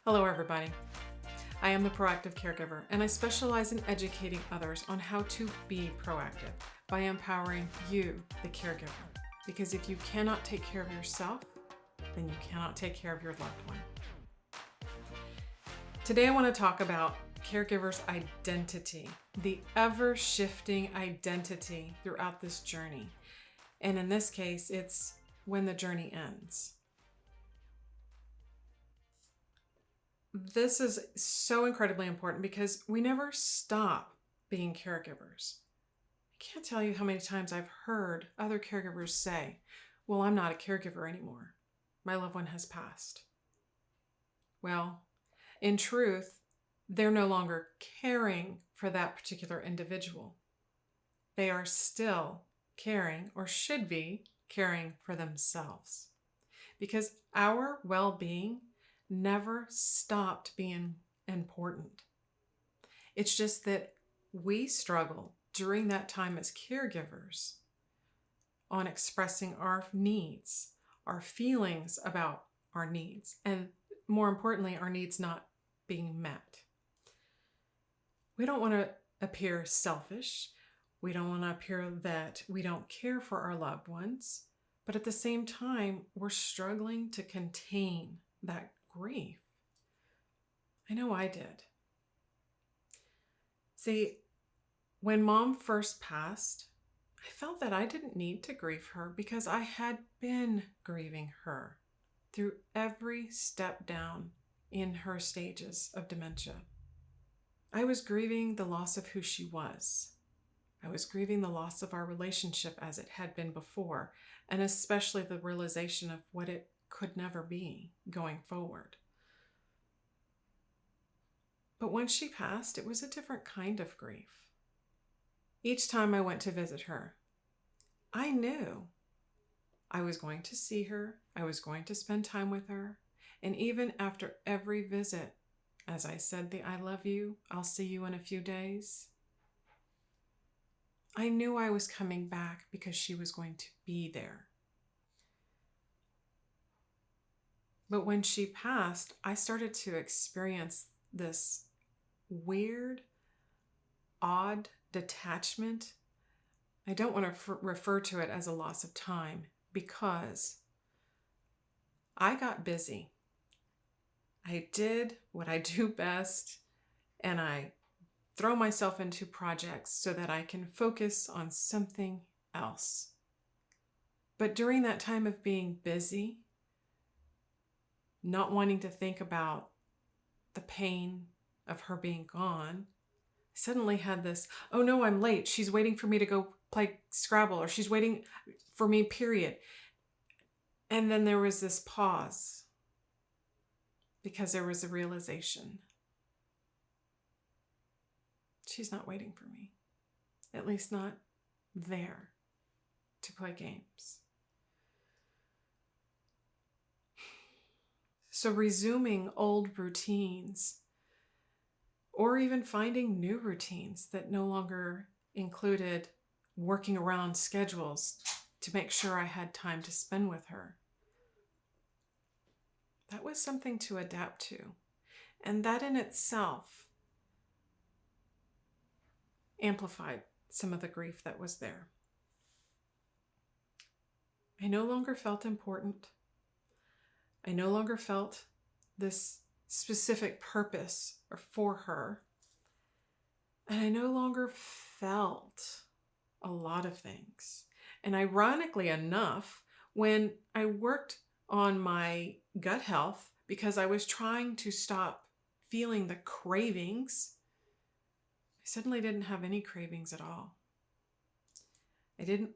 Hello, everybody. I am the Proactive Caregiver, and I specialize in educating others on how to be proactive by empowering you, the caregiver. Because if you cannot take care of yourself, then you cannot take care of your loved one. Today, I want to talk about caregivers' identity, the ever-shifting identity throughout this journey. And in this case, it's when the journey ends. This is so incredibly important because we never stop being caregivers. I can't tell you how many times I've heard other caregivers say, well, I'm not a caregiver anymore. My loved one has passed. Well, in truth, they're no longer caring for that particular individual. They are still caring, or should be caring, for themselves. Because our well-being never stopped being important. It's just that we struggle during that time as caregivers on expressing our needs, our feelings about our needs, and more importantly, our needs not being met. We don't want to appear selfish. We don't want to appear that we don't care for our loved ones, but at the same time, we're struggling to contain that grief. I know I did. See, when Mom first passed, I felt that I didn't need to grieve her because I had been grieving her through every step down in her stages of dementia. I was grieving the loss of who she was. I was grieving the loss of our relationship as it had been before, and especially the realization of what it could never be going forward. But when she passed, it was a different kind of grief. Each time I went to visit her, I knew I was going to see her, I was going to spend time with her, and even after every visit, as I said the I love you, I'll see you in a few days, I knew I was coming back because she was going to be there. But when she passed, I started to experience this weird, odd detachment. I don't want to refer to it as a loss of time because I got busy. I did what I do best, and I throw myself into projects so that I can focus on something else. But during that time of being busy, not wanting to think about the pain of her being gone, I suddenly had this, oh no, I'm late. She's waiting for me to go play Scrabble, or she's waiting for me, period. And then there was this pause because there was a realization. She's not waiting for me, at least not there to play games. So resuming old routines, or even finding new routines that no longer included working around schedules to make sure I had time to spend with her. That was something to adapt to. And that in itself amplified some of the grief that was there. I no longer felt important. I no longer felt this specific purpose for her. And I no longer felt a lot of things. And ironically enough, when I worked on my gut health, because I was trying to stop feeling the cravings, I suddenly didn't have any cravings at all. I didn't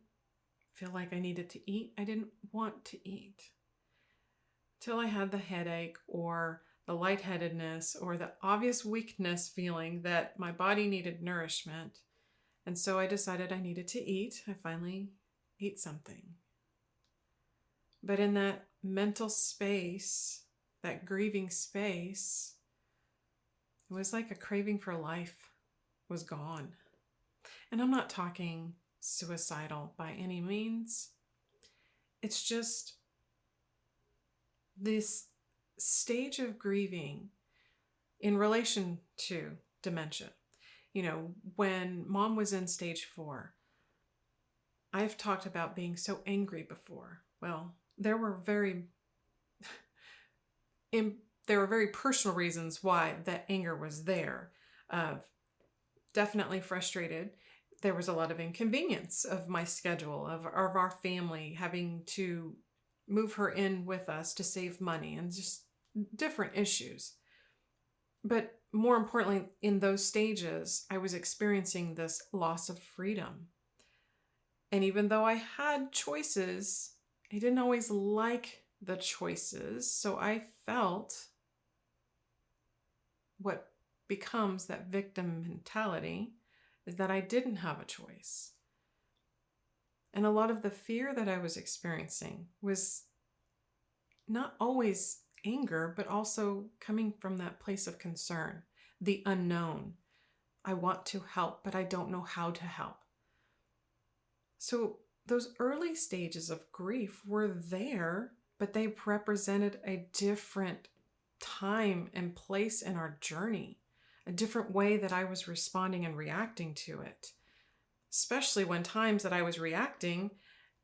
feel like I needed to eat. I didn't want to eat. Till I had the headache or the lightheadedness or the obvious weakness feeling that my body needed nourishment. And so I decided I needed to eat. I finally ate something. But in that mental space, that grieving space, it was like a craving for life was gone. And I'm not talking suicidal by any means. It's just this stage of grieving in relation to dementia. When mom was in stage 4, I've talked about being so angry before. Well, there were very personal reasons why that anger was there. Definitely frustrated. There was a lot of inconvenience of my schedule, of our family having to move her in with us to save money, and just different issues. But more importantly, in those stages, I was experiencing this loss of freedom. And even though I had choices, I didn't always like the choices. So I felt what becomes that victim mentality is that I didn't have a choice. And a lot of the fear that I was experiencing was not always anger, but also coming from that place of concern, the unknown. I want to help, but I don't know how to help. So those early stages of grief were there, but they represented a different time and place in our journey, a different way that I was responding and reacting to it, especially when times that I was reacting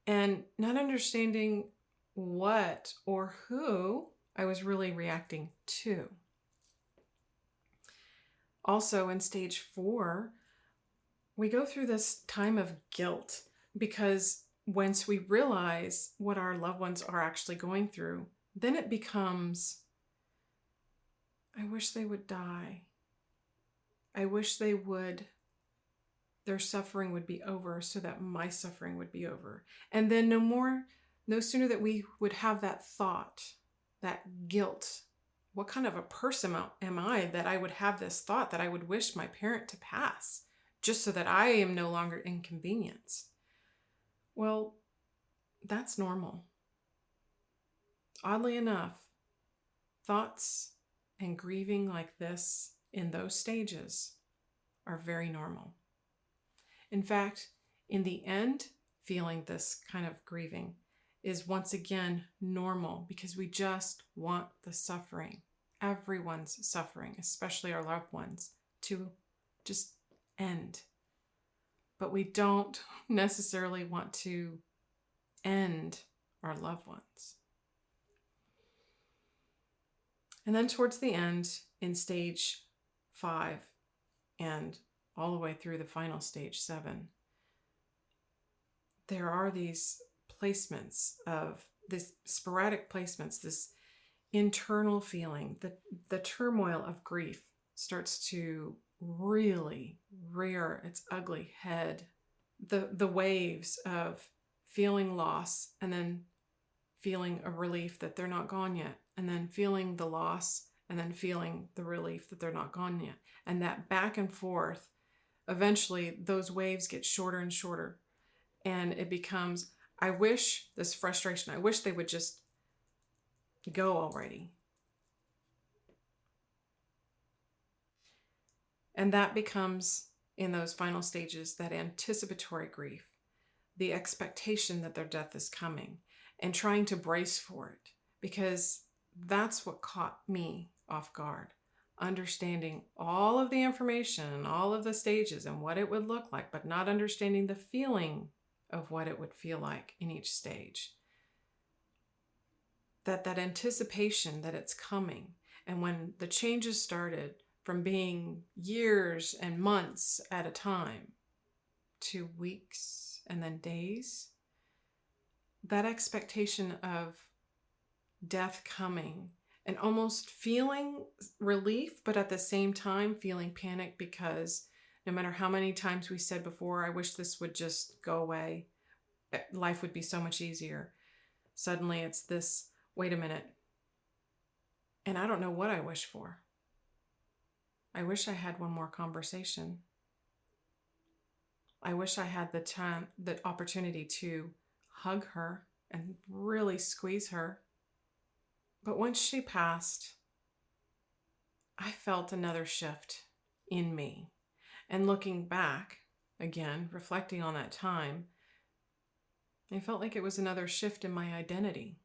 and not understanding what or who I was really reacting to. Also, in stage 4, we go through this time of guilt because once we realize what our loved ones are actually going through, then it becomes, I wish they would die. I wish their suffering would be over so that my suffering would be over. And then no sooner that we would have that thought, that guilt, what kind of a person am I that I would have this thought that I would wish my parent to pass just so that I am no longer inconvenienced? Well, that's normal. Oddly enough, thoughts and grieving like this in those stages are very normal. In fact, in the end, feeling this kind of grieving is once again normal because we just want the suffering, everyone's suffering, especially our loved ones, to just end. But we don't necessarily want to end our loved ones. And then towards the end, in stage 5 and all the way through the final stage 7, there are these placements of this sporadic placements, this internal feeling, the turmoil of grief starts to really rear its ugly head. The waves of feeling loss and then feeling a relief that they're not gone yet, and then feeling the loss and then feeling the relief that they're not gone yet. And that back and forth, eventually those waves get shorter and shorter. And it becomes, I wish this frustration, I wish they would just go already. And that becomes, in those final stages, that anticipatory grief, the expectation that their death is coming, and trying to brace for it, because that's what caught me off guard. Understanding all of the information and all of the stages and what it would look like, but not understanding the feeling of what it would feel like in each stage. That anticipation that it's coming. And when the changes started from being years and months at a time to weeks and then days, that expectation of death coming and almost feeling relief, but at the same time feeling panic, because no matter how many times we said before, I wish this would just go away, life would be so much easier. Suddenly it's this, wait a minute, and I don't know what I wish for. I wish I had one more conversation. I wish I had the time, the opportunity to hug her and really squeeze her. But once she passed, I felt another shift in me. And looking back, again, reflecting on that time, I felt like it was another shift in my identity.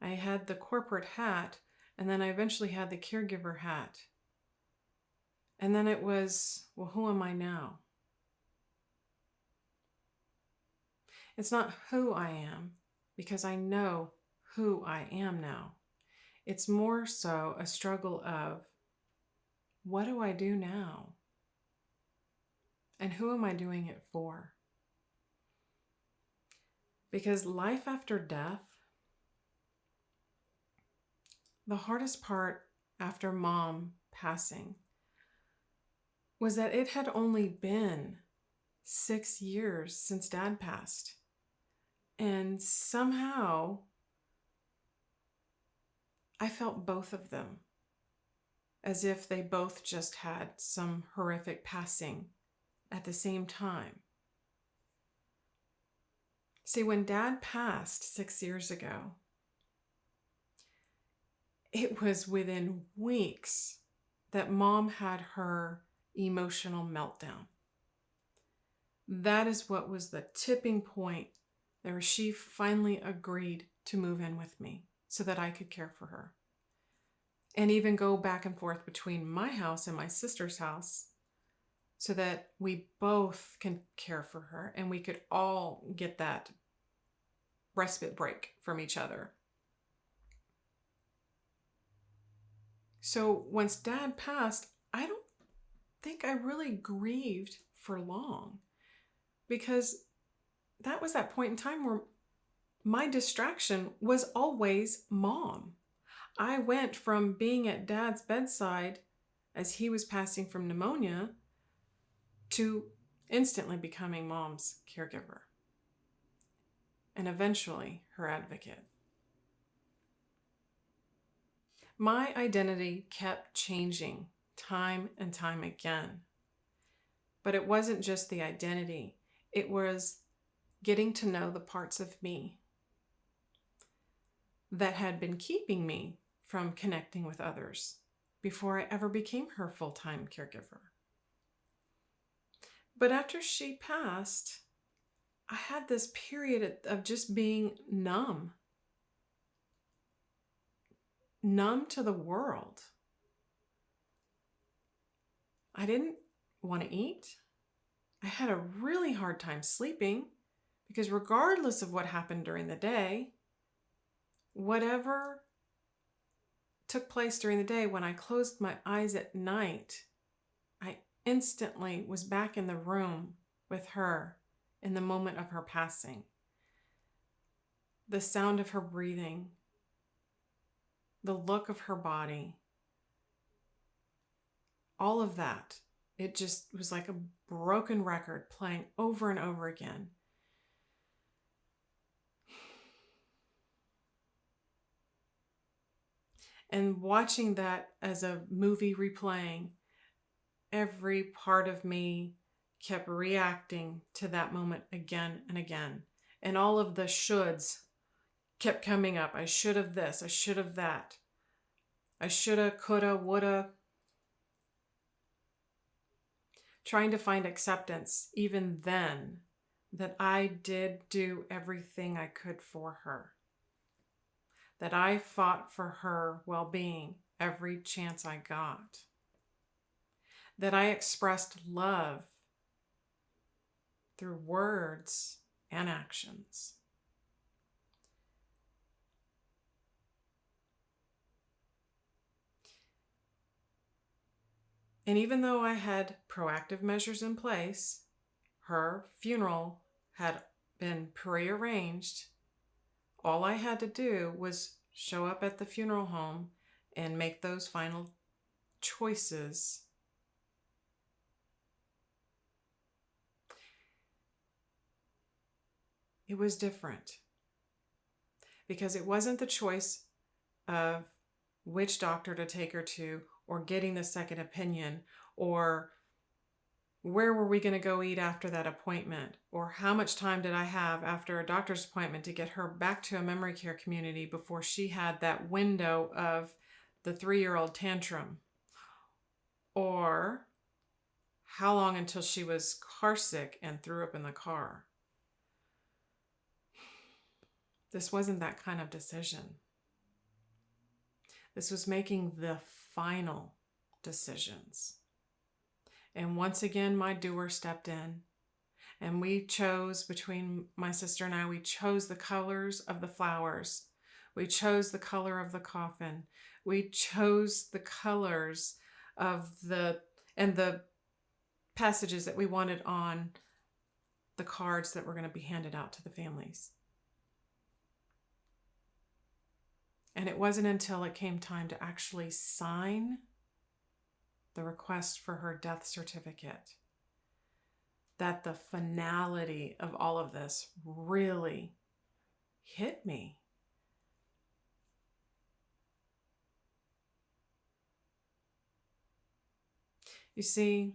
I had the corporate hat, and then I eventually had the caregiver hat. And then it was, well, who am I now? It's not who I am, because I know who I am now. It's more so a struggle of, what do I do now? And who am I doing it for? Because life after death, the hardest part after Mom passing was that it had only been 6 years since Dad passed. And somehow I felt both of them, as if they both just had some horrific passing at the same time. See, when Dad passed 6 years ago, it was within weeks that Mom had her emotional meltdown. That is what was the tipping point where she finally agreed to move in with me so that I could care for her. And even go back and forth between my house and my sister's house so that we both can care for her and we could all get that respite break from each other. So once Dad passed, I don't think I really grieved for long, because that was that point in time where my distraction was always Mom. I went from being at Dad's bedside as he was passing from pneumonia to instantly becoming Mom's caregiver and eventually her advocate. My identity kept changing time and time again. But it wasn't just the identity. It was getting to know the parts of me that had been keeping me from connecting with others before I ever became her full-time caregiver. But after she passed, I had this period of just being numb to the world. I didn't want to eat. I had a really hard time sleeping because regardless of what happened during the day, whatever took place during the day, when I closed my eyes at night, I instantly was back in the room with her in the moment of her passing. The sound of her breathing, the look of her body, all of that, it just was like a broken record playing over and over again. And watching that as a movie replaying, every part of me kept reacting to that moment again and again. And all of the shoulds kept coming up. I should have this. I should have that. I shoulda, coulda, woulda. Trying to find acceptance even then that I did do everything I could for her. That I fought for her well-being every chance I got. That I expressed love through words and actions. And even though I had proactive measures in place, her funeral had been prearranged. All I had to do was show up at the funeral home and make those final choices. It was different because it wasn't the choice of which doctor to take her to or getting the second opinion or where were we going to go eat after that appointment or how much time did I have after a doctor's appointment to get her back to a memory care community before she had that window of the 3-year-old tantrum, or how long until she was car sick and threw up in the car? This wasn't that kind of decision. This was making the final decisions. And once again, my doer stepped in, and we chose, between my sister and I, we chose the colors of the flowers. We chose the color of the coffin. We chose the colors of the passages that we wanted on the cards that were going to be handed out to the families. And it wasn't until it came time to actually sign the request for her death certificate that the finality of all of this really hit me. You see,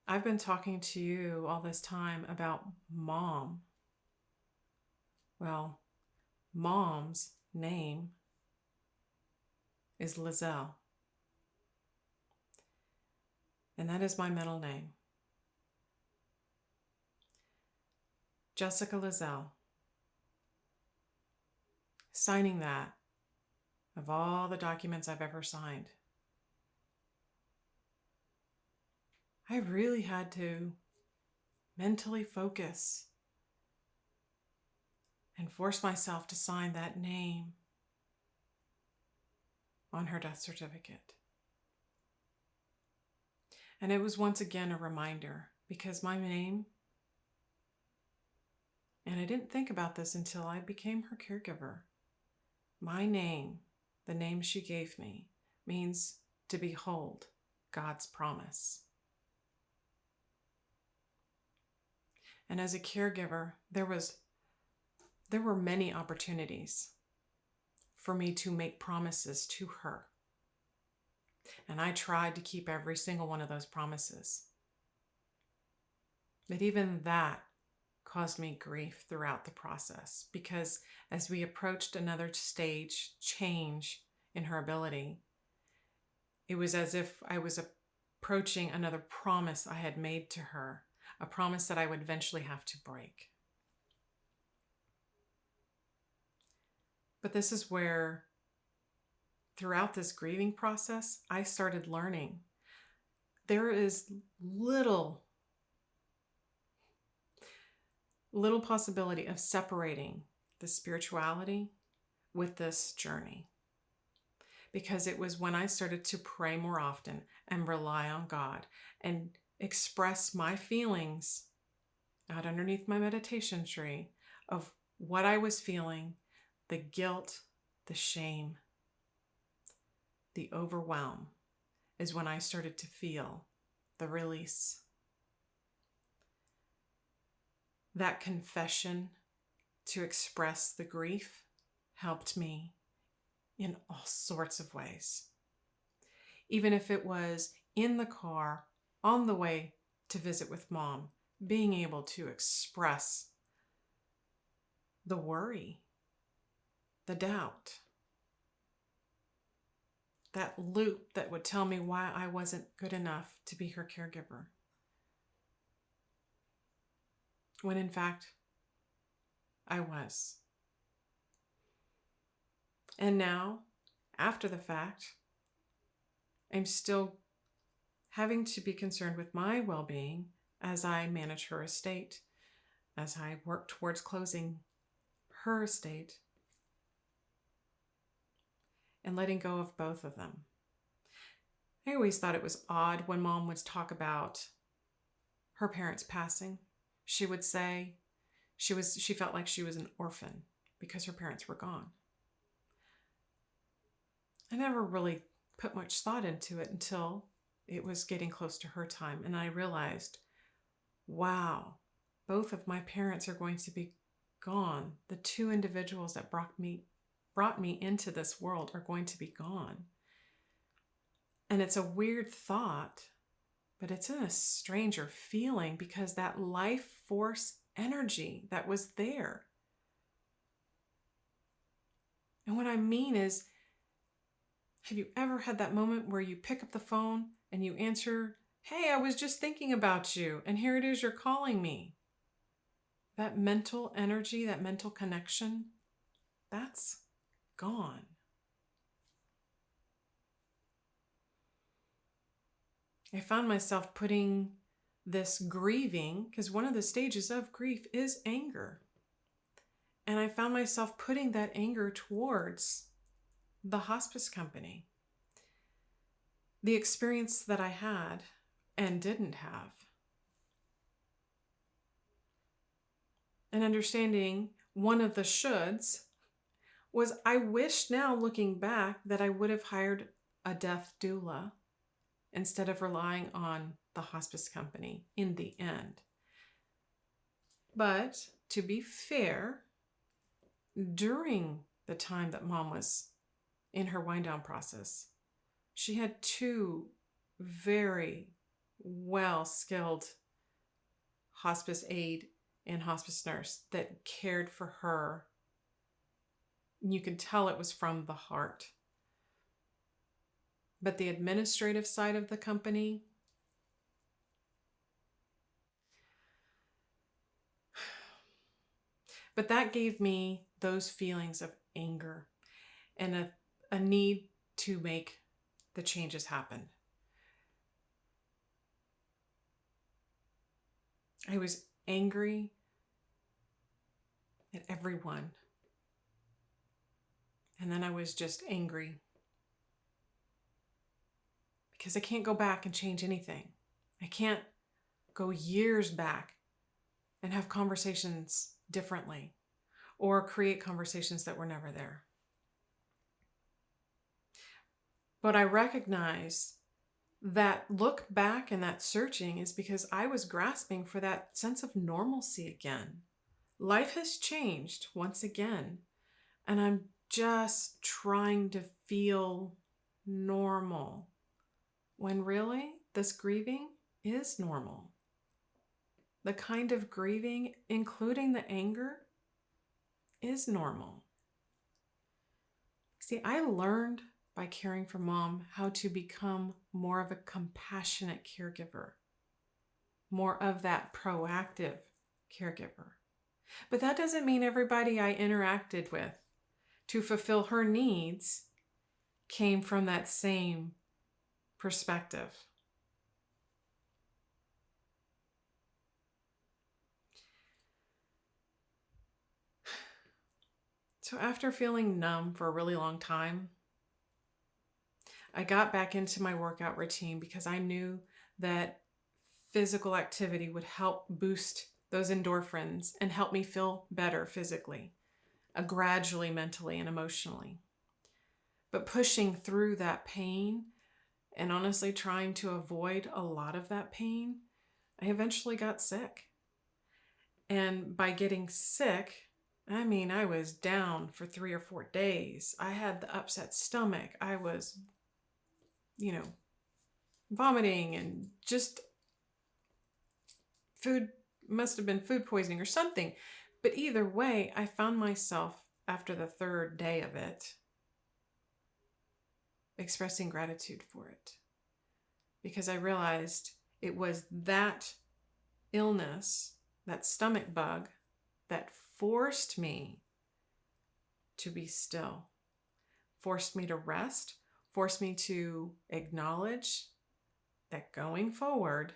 I've been talking to you all this time about Mom. Well, Mom's name is Lizelle. And that is my middle name. Jessica Lizelle. Signing that, of all the documents I've ever signed, I really had to mentally focus and force myself to sign that name on her death certificate. And it was once again a reminder, because my name, and I didn't think about this until I became her caregiver, my name, the name she gave me, means to behold God's promise. And as a caregiver, there were many opportunities for me to make promises to her. And I tried to keep every single one of those promises. But even that caused me grief throughout the process, because as we approached another stage change in her ability, it was as if I was approaching another promise I had made to her, a promise that I would eventually have to break. But this is where, throughout this grieving process, I started learning there is little possibility of separating the spirituality with this journey. Because it was when I started to pray more often and rely on God and express my feelings out underneath my meditation tree of what I was feeling, the guilt, the shame, the overwhelm, is when I started to feel the release. That confession to express the grief helped me in all sorts of ways. Even if it was in the car on the way to visit with Mom, being able to express the worry, the doubt, that loop that would tell me why I wasn't good enough to be her caregiver, when in fact I was. And now, after the fact, I'm still having to be concerned with my well-being as I manage her estate, as I work towards closing her estate and letting go of both of them. I always thought it was odd when Mom would talk about her parents passing. She would say she felt like she was an orphan because her parents were gone. I never really put much thought into it until it was getting close to her time, and I realized, wow, both of my parents are going to be gone. The two individuals that brought me into this world are going to be gone. And it's a weird thought, but it's a stranger feeling, because that life force energy that was there. And what I mean is, have you ever had that moment where you pick up the phone and you answer, "Hey, I was just thinking about you, and here it is, you're calling me." That mental energy, that mental connection, that's gone. I found myself putting this grieving, because one of the stages of grief is anger. And I found myself putting that anger towards the hospice company. The experience that I had and didn't have. And understanding one of the shoulds was, I wish now, looking back, that I would have hired a death doula instead of relying on the hospice company in the end. But to be fair, during the time that Mom was in her wind down process, she had two very well skilled hospice aide and hospice nurse that cared for her. You could tell it was from the heart. But the administrative side of the company, but that gave me those feelings of anger and a need to make the changes happen. I was angry at everyone. And then I was just angry because I can't go back and change anything. I can't go years back and have conversations differently or create conversations that were never there. But I recognize that look back and that searching is because I was grasping for that sense of normalcy again. Life has changed once again, and I'm just trying to feel normal, when really this grieving is normal. The kind of grieving, including the anger, is normal. See, I learned by caring for Mom how to become more of a compassionate caregiver, more of that proactive caregiver. But that doesn't mean everybody I interacted with to fulfill her needs came from that same perspective. So after feeling numb for a really long time, I got back into my workout routine because I knew that physical activity would help boost those endorphins and help me feel better physically, gradually, mentally, and emotionally. But pushing through that pain and honestly trying to avoid a lot of that pain, I eventually got sick. And by getting sick, I mean, I was down for 3 or 4 days. I had the upset stomach. I was, vomiting, and just must have been food poisoning or something. But either way, I found myself after the 3rd day of it expressing gratitude for it, because I realized it was that illness, that stomach bug, that forced me to be still, forced me to rest, forced me to acknowledge that going forward,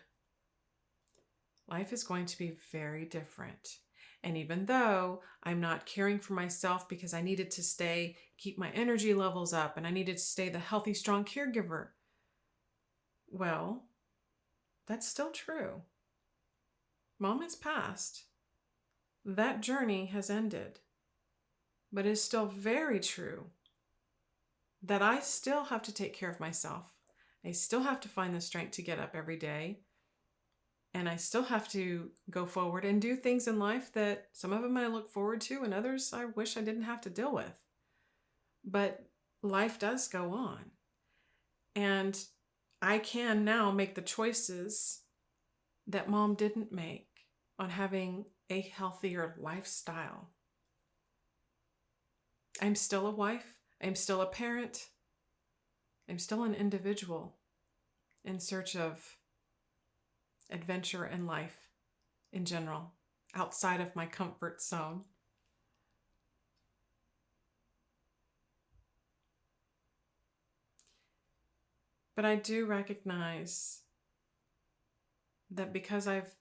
life is going to be very different. And even though I'm not caring for myself because I needed to keep my energy levels up, and I needed to stay the healthy, strong caregiver, well, that's still true. Mom has passed. That journey has ended. But it's still very true that I still have to take care of myself. I still have to find the strength to get up every day. And I still have to go forward and do things in life that some of them I look forward to and others I wish I didn't have to deal with. But life does go on. And I can now make the choices that Mom didn't make on having a healthier lifestyle. I'm still a wife. I'm still a parent. I'm still an individual. in search of adventure in life in general, outside of my comfort zone. But I do recognize that because I've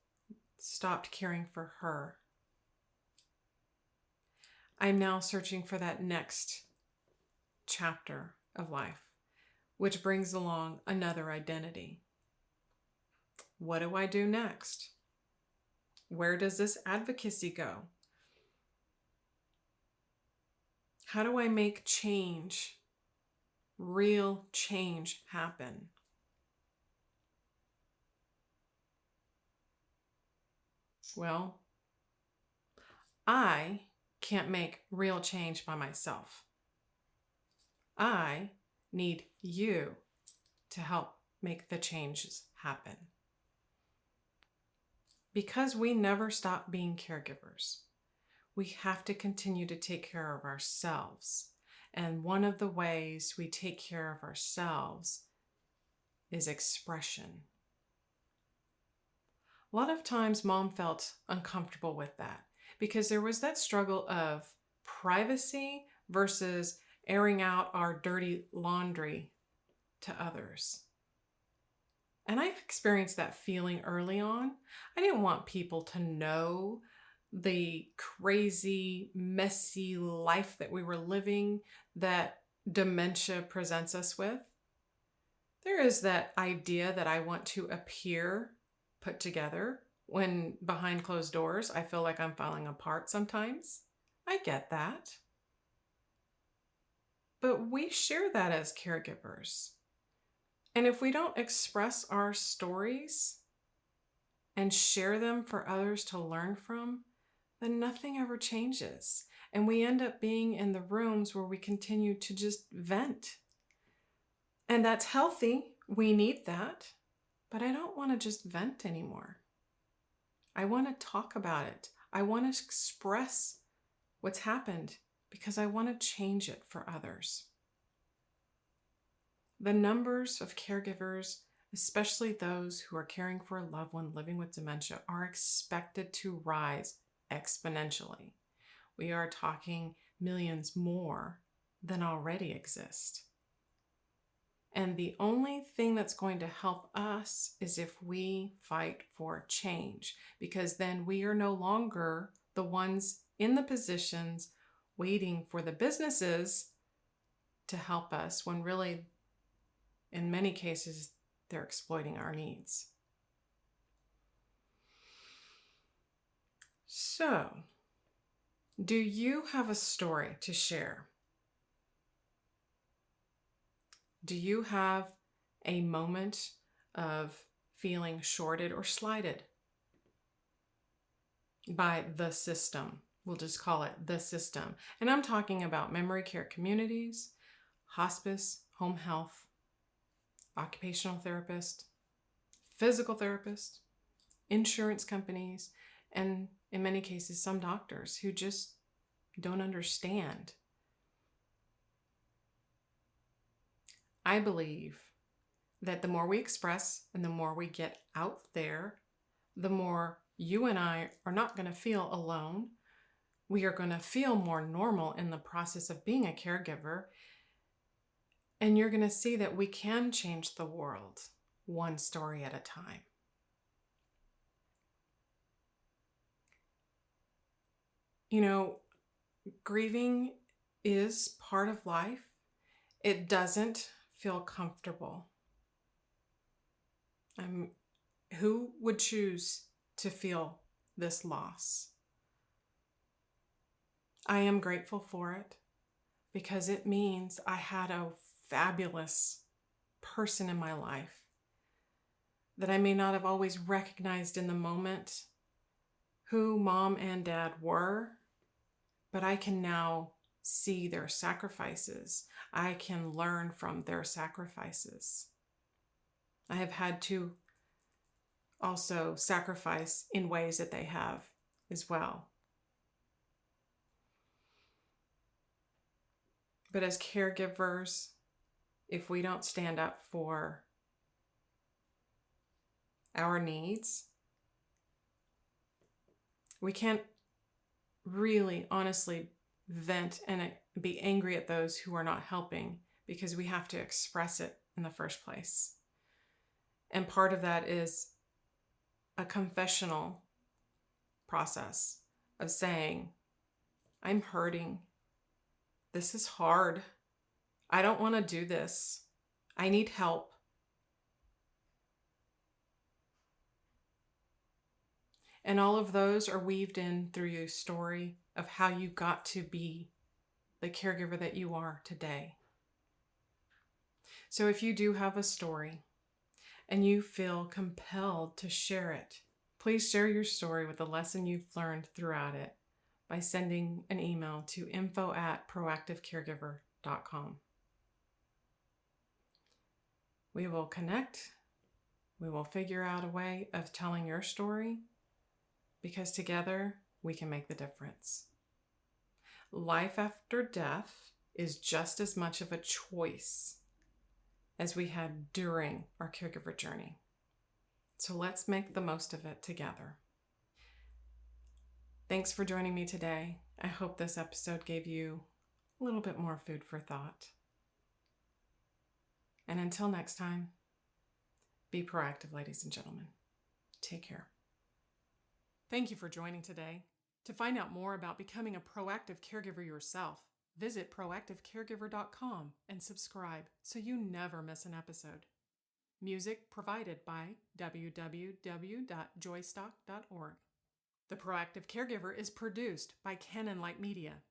stopped caring for her, I'm now searching for that next chapter of life, which brings along another identity. What do I do next? Where does this advocacy go? How do I make change, real change, happen? Well, I can't make real change by myself. I need you to help make the changes happen. Because we never stop being caregivers, we have to continue to take care of ourselves. And one of the ways we take care of ourselves is expression. A lot of times Mom felt uncomfortable with that because there was that struggle of privacy versus airing out our dirty laundry to others. And I've experienced that feeling early on. I didn't want people to know the crazy, messy life that we were living that dementia presents us with. There is that idea that I want to appear put together when behind closed doors I feel like I'm falling apart sometimes. I get that. But we share that as caregivers. And if we don't express our stories and share them for others to learn from, then nothing ever changes. And we end up being in the rooms where we continue to just vent. And that's healthy. We need that. But I don't want to just vent anymore. I want to talk about it. I want to express what's happened because I want to change it for others. The numbers of caregivers, especially those who are caring for a loved one living with dementia, are expected to rise exponentially. We are talking millions more than already exist. And the only thing that's going to help us is if we fight for change, because then we are no longer the ones in the positions waiting for the businesses to help us when really, in many cases, they're exploiting our needs. So, do you have a story to share? Do you have a moment of feeling shorted or slighted by the system? We'll just call it the system. And I'm talking about memory care communities, hospice, home health, occupational therapist, physical therapist, insurance companies, and in many cases, some doctors who just don't understand. I believe that the more we express and the more we get out there, the more you and I are not going to feel alone. We are going to feel more normal in the process of being a caregiver. And you're going to see that we can change the world one story at a time. You know, grieving is part of life. It doesn't feel comfortable. Who would choose to feel this loss? I am grateful for it because it means I had a fabulous person in my life that I may not have always recognized in the moment who Mom and Dad were, but I can now see their sacrifices. I can learn from their sacrifices. I have had to also sacrifice in ways that they have as well. But as caregivers, if we don't stand up for our needs, we can't really honestly vent and be angry at those who are not helping, because we have to express it in the first place. And part of that is a confessional process of saying, I'm hurting. This is hard. I don't want to do this. I need help. And all of those are weaved in through your story of how you got to be the caregiver that you are today. So if you do have a story and you feel compelled to share it, please share your story with the lesson you've learned throughout it by sending an email to info@proactivecaregiver.com. We will connect. We will figure out a way of telling your story, because together we can make the difference. Life after death is just as much of a choice as we had during our caregiver journey. So let's make the most of it together. Thanks for joining me today. I hope this episode gave you a little bit more food for thought. And until next time, be proactive, ladies and gentlemen. Take care. Thank you for joining today. To find out more about becoming a proactive caregiver yourself, visit proactivecaregiver.com and subscribe so you never miss an episode. Music provided by www.joystock.org. The Proactive Caregiver is produced by Canon Light Media